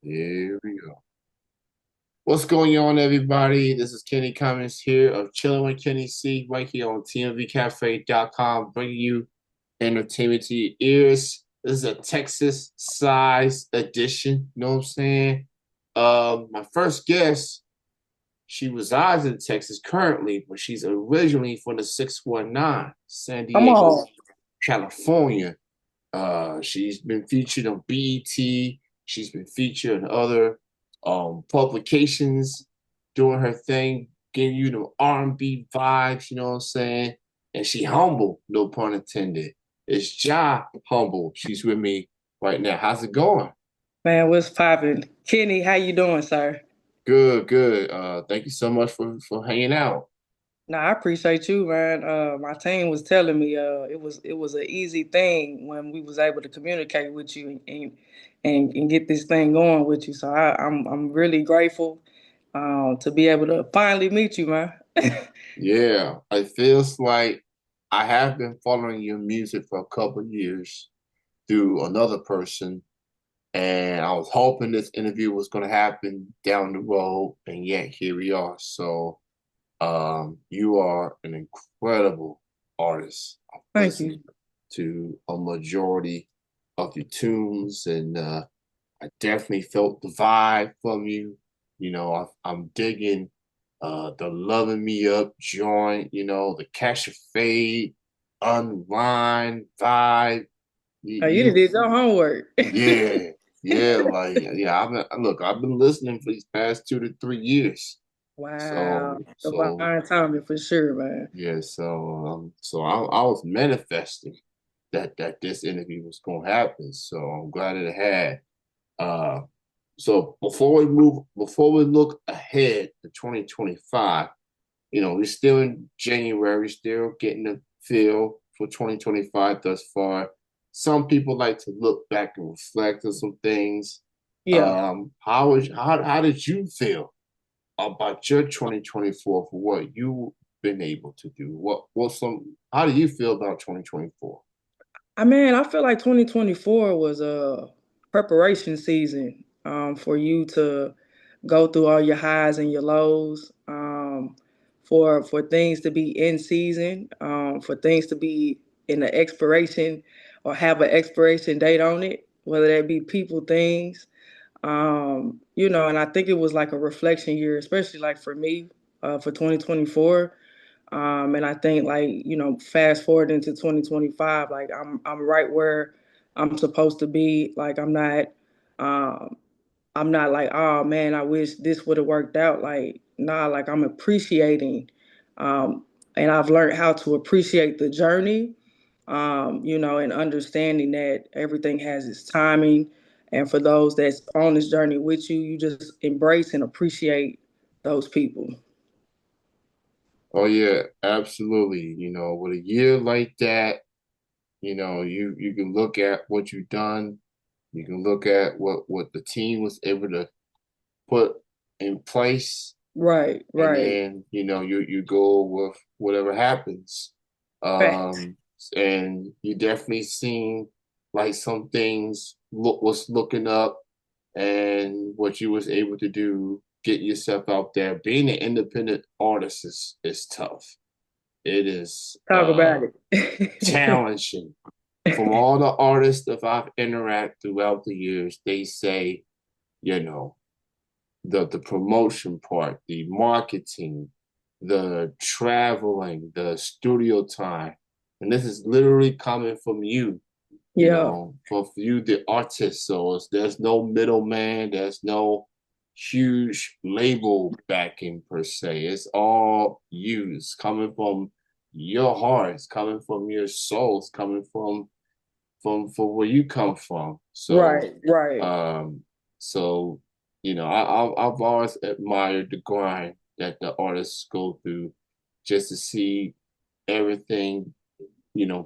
Here we go. What's going on, everybody? This is Kenny Cummins here of Chilling with Kenny C right here on TMVCafe.com, bringing you entertainment to your ears. This is a Texas size edition. You know what I'm saying? My first guest, she resides in Texas currently, but she's originally from the 619, San Come Diego, on. California. She's been featured on BET. She's been featured in other publications, doing her thing, giving you the R&B vibes. You know what I'm saying? And she humble, no pun intended. It's Ja humble. She's with me right now. How's it going? Man, what's poppin'? Kenny, how you doing, sir? Good, good. Thank you so much for hanging out. Nah, I appreciate you, man. My team was telling me it was an easy thing when we was able to communicate with you and get this thing going with you. So I'm really grateful to be able to finally meet you, man. Yeah, it feels like I have been following your music for a couple of years through another person. And I was hoping this interview was going to happen down the road, and yet here we are. So, you are an incredible artist. I've Thank listened you. to a majority of your tunes, and I definitely felt the vibe from you. I'm digging the Loving Me Up joint, the Cash a Fade, Unwind vibe. You, Oh, you you did your homework. yeah, yeah, yeah. I've been listening for these past 2 to 3 years. Wow. So Divine timing for sure, man. yeah, so I was manifesting that this interview was gonna happen. So I'm glad it had. Uh, so before we look ahead to 2025, we're still in January, still getting the feel for 2025 thus far. Some people like to look back and reflect on some things. Yeah. How did you feel about your 2024 for what you've been able to do? How do you feel about 2024? I feel like 2024 was a preparation season for you to go through all your highs and your lows, for things to be in season, for things to be in the expiration or have an expiration date on it, whether that be people, things, and I think it was like a reflection year, especially like for me, for 2024. And I think like, fast forward into 2025, like I'm right where I'm supposed to be. Like um I'm not like, oh man, I wish this would have worked out. Like, nah, like I'm appreciating and I've learned how to appreciate the journey, and understanding that everything has its timing. And for those that's on this journey with you, you just embrace and appreciate those people. Oh yeah, absolutely. With a year like that, you can look at what you've done. You can look at what the team was able to put in place, Right, and right. then you go with whatever happens. Facts. And you definitely seen like some things was looking up, and what you was able to do, get yourself out there. Being an independent artist is tough. It is Talk about it. challenging. From all the artists that I've interacted throughout the years, they say, you know, the promotion part, the marketing, the traveling, the studio time. And this is literally coming from you, Yeah. from you, the artist. So there's no middleman, there's no huge label backing per se. It's all you. It's coming from your heart, it's coming from your soul, it's coming from where you come from. So Right, right. um so I've always admired the grind that the artists go through just to see everything,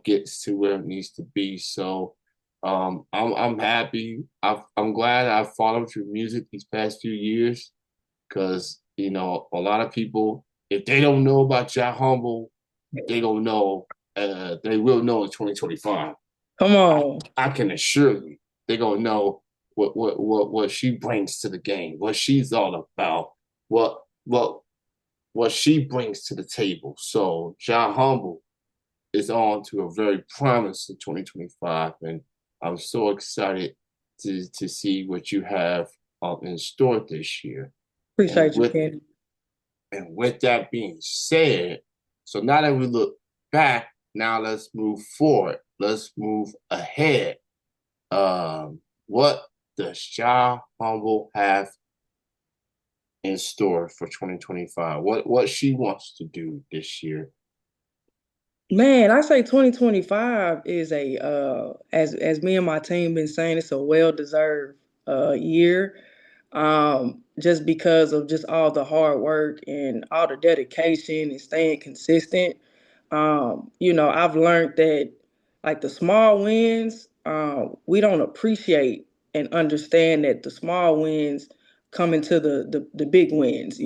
gets to where it needs to be. So I'm happy. I'm glad I followed your music these past few years, because a lot of people, if they don't know about Ja Humble, they don't know. They will know in 2025. Come I on. I can assure you, they're gonna know what she brings to the game, what she's all about, what what she brings to the table. So John Humble is on to a very promising 2025, and I'm so excited to see what you have in store this year. And Appreciate you, with Kenny. and with that being said, so now that we look back, now let's move forward. Let's move ahead. What does Ja Humble have in store for 2025? What she wants to do this year? Man, I say 2025 is as me and my team been saying, it's a well-deserved year. Just because of just all the hard work and all the dedication and staying consistent. I've learned that like the small wins, we don't appreciate and understand that the small wins come into the big wins,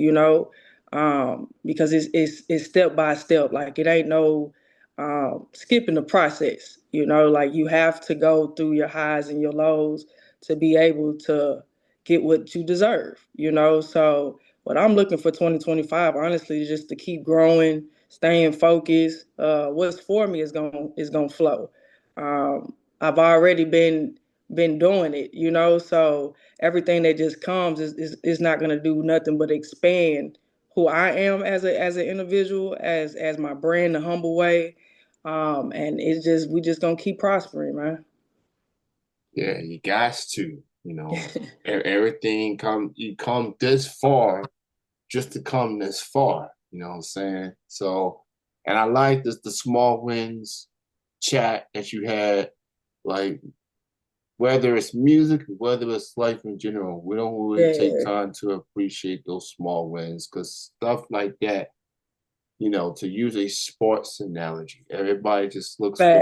because it's step by step. Like it ain't no skipping the process, like you have to go through your highs and your lows to be able to get what you deserve, So what I'm looking for 2025, honestly, is just to keep growing, staying focused. What's for me is gonna flow. I've already been doing it, So everything that just comes is not gonna do nothing but expand who I am as an individual, as my brand, the humble way. And we just gonna keep prospering, man. Yeah, you got to, everything you come this far just to come this far, you know what I'm saying? So, and I like this the small wins chat that you had, like whether it's music, whether it's life in general, we don't really take Yeah, time to appreciate those small wins because stuff like that, to use a sports analogy, facts. everybody just look for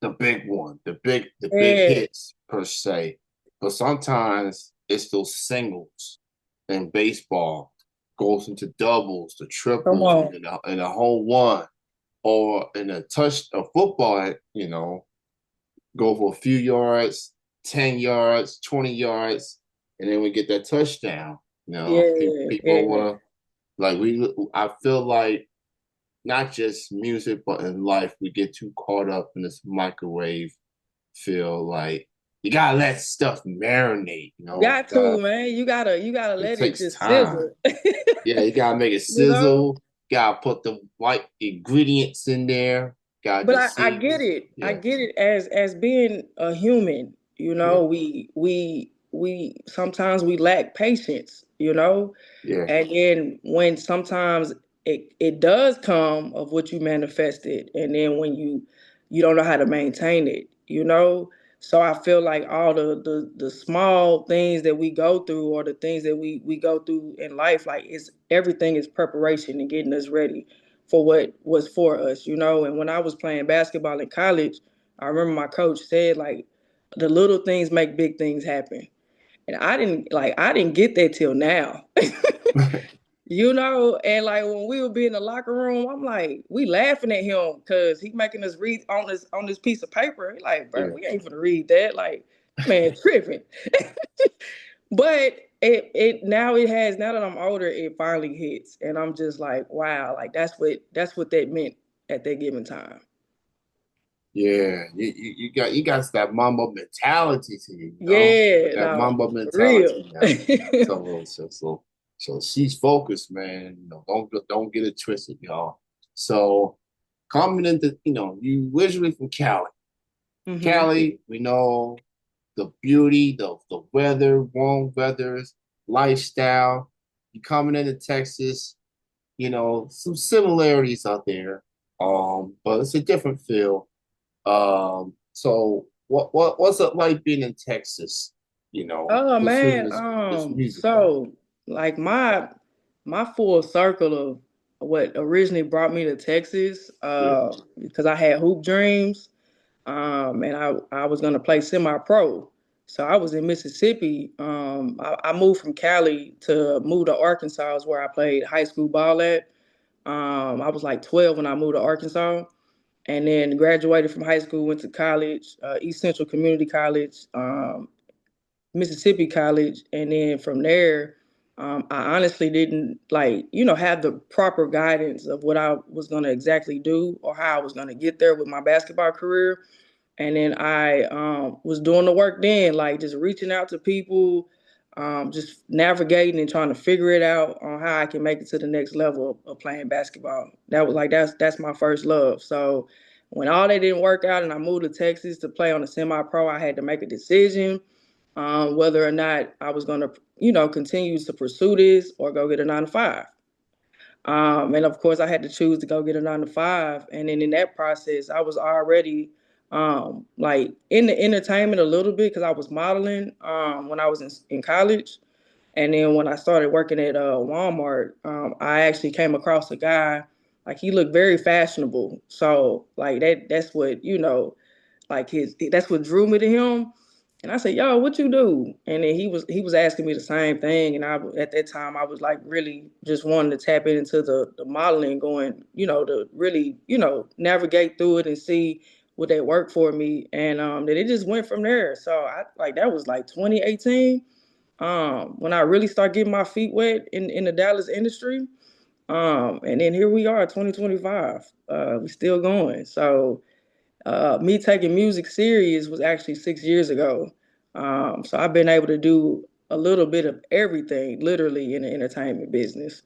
the big one, the big Yeah, hits per se. But sometimes it's those singles in baseball goes into doubles, the come triples, on. and a home one, or in a football, go for a few yards, 10 yards, 20 yards, and then we get that touchdown. Yeah, People yeah. want to like we. I feel like not just music, but in life, we get too caught up in this microwave feel. Like you gotta let stuff marinate. Got to, man. You gotta It let it takes just time. sizzle. Yeah, you gotta make it You know? sizzle. Gotta put the right ingredients in there. Gotta But just I season. get it. I Yeah, get it as being a human, yeah, we sometimes we lack patience, yeah, And then when sometimes it does come of what you manifested, and then when you don't know how to maintain it, So I feel like all the small things that we go through, or the things that we go through in life, like it's everything is preparation and getting us ready for what was for us, And when I was playing basketball in college, I remember my coach said like the little things make big things happen. And I didn't get that till now. And like when we would be in the locker room, I'm like, we laughing at him because he making us read on this piece of paper. He like, bro, yeah, we ain't gonna read that. Like, man, tripping. But it now it has now that I'm older, it finally hits, and I'm just like, wow, like that's what that meant at that given time. yeah. You got that Mamba mentality to you, Yeah, that no, Mamba for real. mentality now. So she's focused, man. Don't get it twisted, y'all. So coming into, you originally from Cali. hmm Cali, we know the beauty, the weather, warm weathers, lifestyle. You coming into Texas, some similarities out there. But it's a different feel. So what's it like being in Texas? Oh Pursuing man, this music thing. so like my full circle of what originally brought me to Texas, Yeah, because I had hoop dreams, and I was gonna play semi-pro. So I was in Mississippi. I moved from Cali to move to Arkansas, is where I played high school ball at. I was like 12 when I moved to Arkansas. and then graduated from high school, went to college, East Central Community College, Mississippi College, and then from there, I honestly didn't like, have the proper guidance of what I was going to exactly do or how I was going to get there with my basketball career. And then I was doing the work then, like just reaching out to people, just navigating and trying to figure it out on how I can make it to the next level of playing basketball. That was like that's my first love. So when all that didn't work out and I moved to Texas to play on the semi-pro, I had to make a decision whether or not I was going to, continue to pursue this or go get a 9 to 5. And of course, I had to choose to go get a 9 to 5. And then in that process, I was already like in the entertainment a little bit because I was modeling when I was in college. And then when I started working at Walmart, I actually came across a guy, like he looked very fashionable. So like that's what, like that's what drew me to him. And I said, "Yo, what you do?" And then he was asking me the same thing. And I at that time I was like really just wanting to tap into the modeling, going, to really, navigate through it and see would they work for me. And then it just went from there. So I like that was like 2018 when I really start getting my feet wet in the Dallas industry. And then here we are, 2025. We still going. So me taking music serious was actually 6 years ago. So I've been able to do a little bit of everything, literally, in the entertainment business.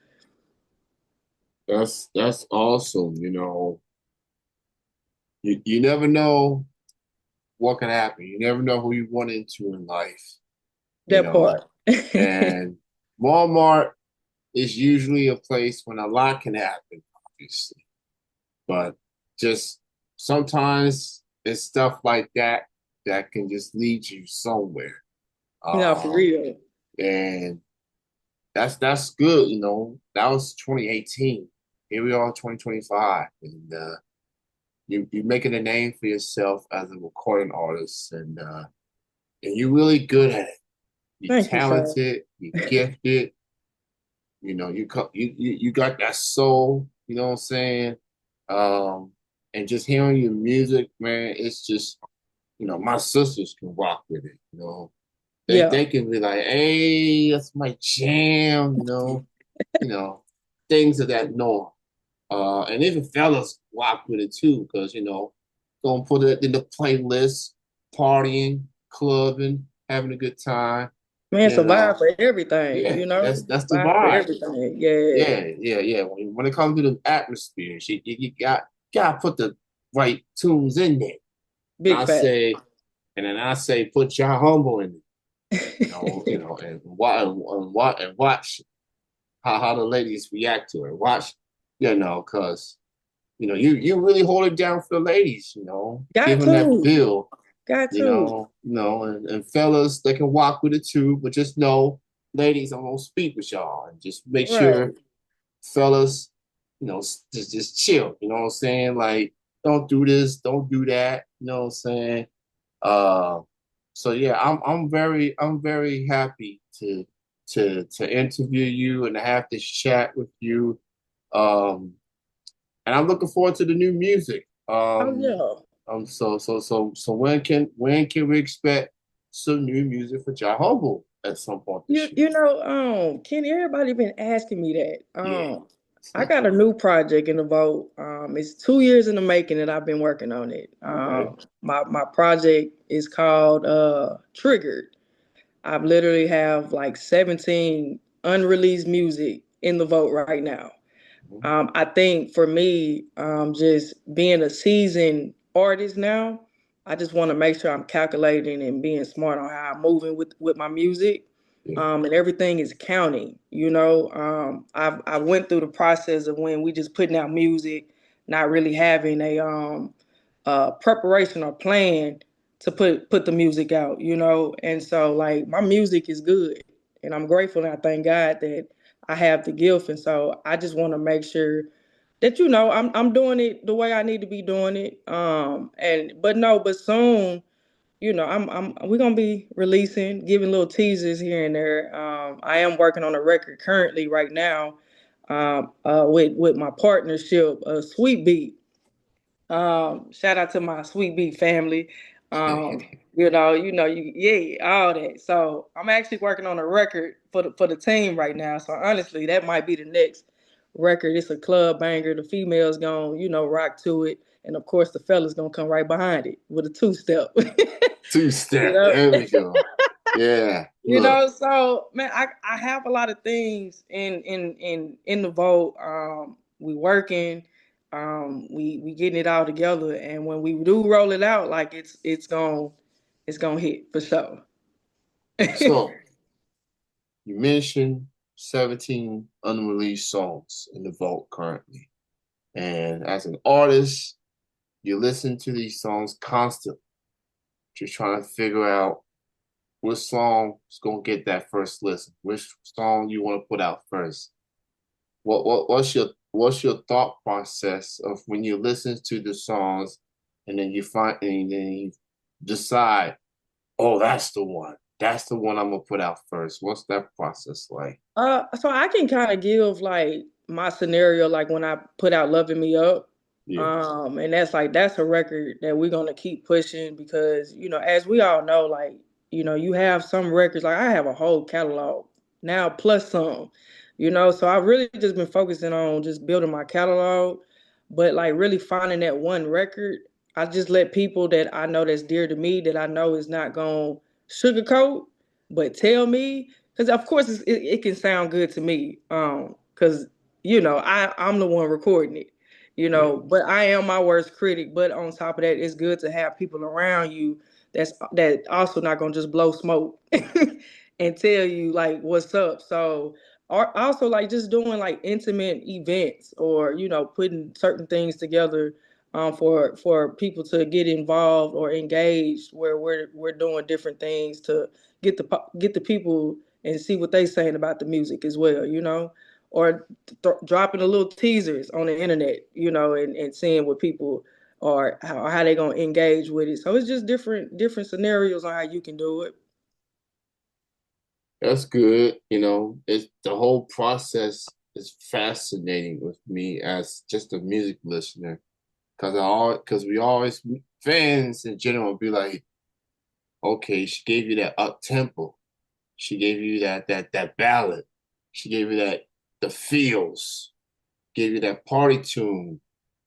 That's awesome. You never know what can happen. You never know who you run into in life, you That know. part. And Walmart is usually a place when a lot can happen, obviously. But just sometimes it's stuff like that that can just lead you somewhere. No, for Um, real. and that's good. That was 2018. Here we are, 2025, and you're making a name for yourself as a recording artist, and you're really good at it. You're Thank you, sir. talented. You're gifted. You got that soul. You know what I'm saying? Um, and just hearing your music, man, it's just my sisters can rock with it. They Yeah. they can be like, hey, that's my jam. You know, things of that norm. And even fellas rock with it too, because gonna put it in the playlist, partying, clubbing, having a good time. Man, You survive know, for everything, yeah, that's the survive for vibe. everything. Yeah. Yeah. When it comes to the atmosphere, you got to put the right tunes in there. And Big I fat. say, and then I say, put your humble in it. And watch how the ladies react to it. Watch, because you really hold it down for the ladies. Give Got them that to. feel. Got to. And fellas, they can walk with it too, but just know, ladies, I'm gonna speak with y'all and just make Right. sure, fellas, just chill. You know what I'm saying? Like, don't do this, don't do that. You know what I'm saying? Uh, so yeah, I'm very happy to interview you and to have this chat with you. Um, and I'm looking forward to the new music. Oh yeah. So when can we expect some new music for Jah Humble at some point You this year? you know, Kenny, everybody been asking me that. Yeah. I got a new project in the vote. It's 2 years in the making that I've been working on it. Okay. My project is called Triggered. I've literally have like 17 unreleased music in the vote right now. I think for me, just being a seasoned artist now, I just want to make sure I'm calculating and being smart on how I'm moving with my music. Yeah. And everything is counting. I went through the process of when we just putting out music, not really having a preparation or plan to put the music out. And so like my music is good, and I'm grateful and I thank God that I have the gift. And so I just want to make sure that I'm doing it the way I need to be doing it. But soon, I'm we're gonna be releasing, giving little teasers here and there. I am working on a record currently right now, with my partnership, Sweet Beat. Shout out to my Sweet Beat family. Yeah, all that. So I'm actually working on a record for the team right now. So honestly, that might be the next record. It's a club banger. The females gonna, rock to it. And of course the fellas gonna come right behind it with a two-step. Two You step. know? There we go. Yeah. Look. So man, I have a lot of things in the vote. We working, we getting it all together, and when we do roll it out, like it's gonna hit for sure. So you mentioned 17 unreleased songs in the vault currently. And as an artist, you listen to these songs constantly. Just trying to figure out which song is gonna get that first listen, which song you want to put out first. What's your thought process of when you listen to the songs and then you decide, oh, that's the one. That's the one I'm gonna put out first. What's that process like? So I can kind of give like my scenario, like when I put out "Loving Me Up," Yeah. and that's a record that we're gonna keep pushing because as we all know, like you have some records, like I have a whole catalog now plus some, so I've really just been focusing on just building my catalog, but like really finding that one record, I just let people that I know that's dear to me that I know is not gonna sugarcoat, but tell me because of course it can sound good to me because I'm the one recording it, Yeah. but I am my worst critic. But on top of that, it's good to have people around you that also not gonna just blow smoke and tell you like what's up. So also like just doing like intimate events or putting certain things together for people to get involved or engaged where we're doing different things to get the people and see what they saying about the music as well, or dropping a little teasers on the internet, and seeing what people are how they gonna engage with it. So it's just different scenarios on how you can do it. That's good. It's the whole process is fascinating with me as just a music listener. Because we always fans in general be like, okay, she gave you that up tempo. She gave you that ballad. She gave you that the feels, gave you that party tune.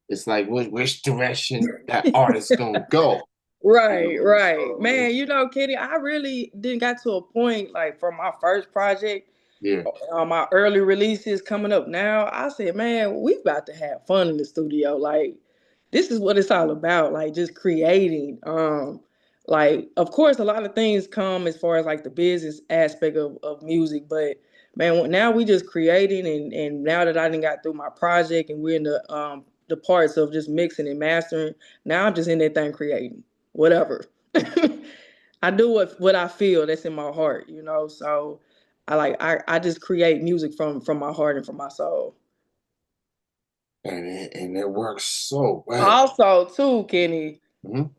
It's like which direction that artist gonna go. Right, right. So Man, it's Kenny, I really didn't got to a point like from my first project, yeah. my early releases coming up now. I said, man, we about to have fun in the studio. Like, this is what it's all about. Like, just creating. Like, of course, a lot of things come as far as like the business aspect of music, but man, now we just creating, and now that I done got through my project and we're in the parts of just mixing and mastering, now I'm just in that thing creating whatever. I do what I feel that's in my heart, So I just create music from my heart and from my soul. And it works so well. Also, too, Kenny, Mhm.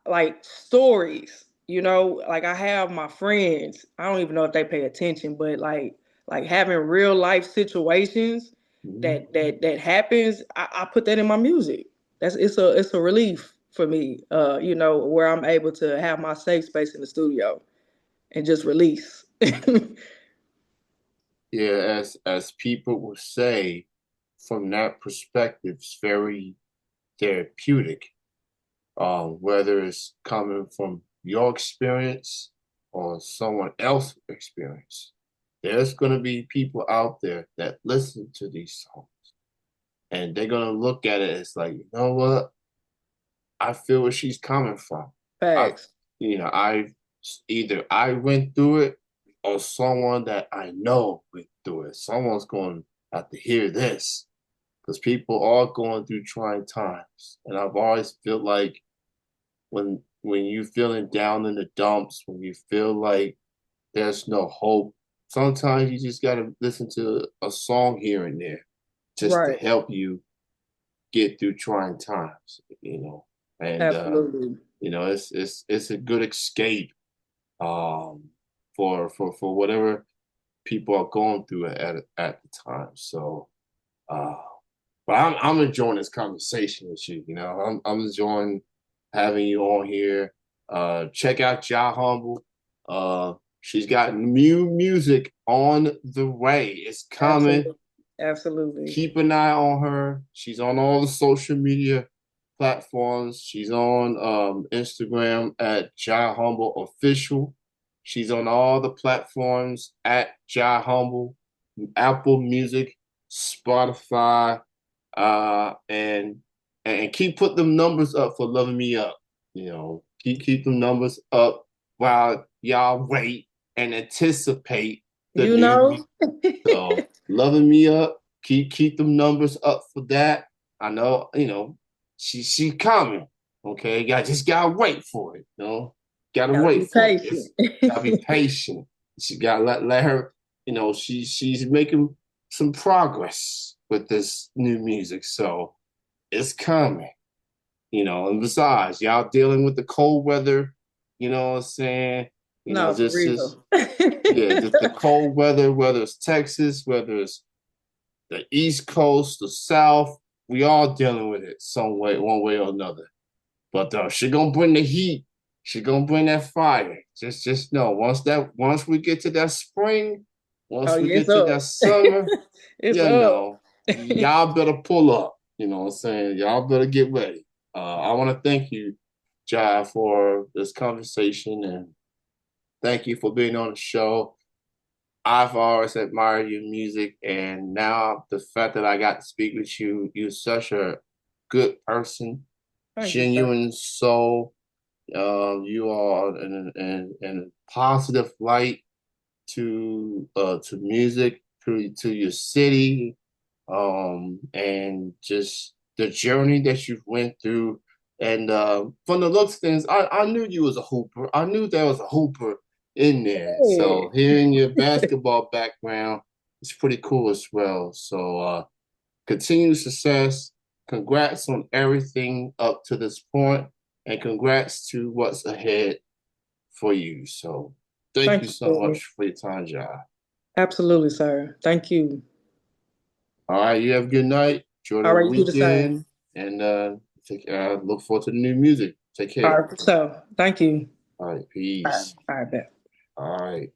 like stories, like I have my friends. I don't even know if they pay attention, but like having real life situations Mhm. that happens, I put that in my music. It's a relief for me, where I'm able to have my safe space in the studio and just release. Yeah, as people will say, from that perspective, it's very therapeutic. Whether it's coming from your experience or someone else's experience, there's gonna be people out there that listen to these songs and they're gonna look at it as like, you know what? I feel where she's coming from. I, Facts. I either I went through it or someone that I know went through it. Someone's going to have to hear this because people are going through trying times. And I've always felt like when you feeling down in the dumps, when you feel like there's no hope, sometimes you just gotta listen to a song here and there just to Right. help you get through trying times. And Absolutely. it's a good escape um for whatever people are going through at the time. So uh But I'm enjoying this conversation with you. You know, I'm enjoying having you on here. Check out Ja Humble. She's got new music on the way. It's coming. Absolutely. Absolutely. Keep an eye on her. She's on all the social media platforms. She's on Instagram at Ja Humble Official. She's on all the platforms at Ja Humble, Apple Music, Spotify, and keep put them numbers up for loving me up. You know, keep them numbers up while y'all wait and anticipate the You new know? music. So loving me up, keep them numbers up for that. I know, she coming. Okay, you just gotta wait for it. Gotta Gotta wait be for it. patient. It's gotta be patient. She gotta let her. She's making some progress with this new music, so it's coming. And besides, y'all dealing with the cold weather. You know what I'm saying? No, for Just real. yeah, just the cold weather, whether it's Texas, whether it's the East Coast, the South, we all dealing with it some way, one way or another. But she gonna bring the heat. She gonna bring that fire. Just know once we get to that spring, Oh, once we yeah, it's get to up. that summer, It's up. y'all better pull up. You know what I'm saying? Y'all better get ready. I want to thank you, Jai, for this conversation and thank you for being on the show. I've always admired your music, and now the fact that I got to speak with you, you're such a good person, Thank you, sir. genuine soul. You are in a positive light to music, to your city, and just the journey that you went through. And from the looks of things, I knew you was a hooper. I knew there was a hooper in there. Yeah. So hearing your basketball background is pretty cool as well. So continued success. Congrats on everything up to this point, and congrats to what's ahead for you. So thank Thank you you, so sir. much for your time, John. Absolutely, sir. Thank you. All right, you have a good night. Enjoy All the right, you do the same. weekend, and look forward to the new music. Take All care. right, so thank you. All right, All right, peace. all right, bet. All right.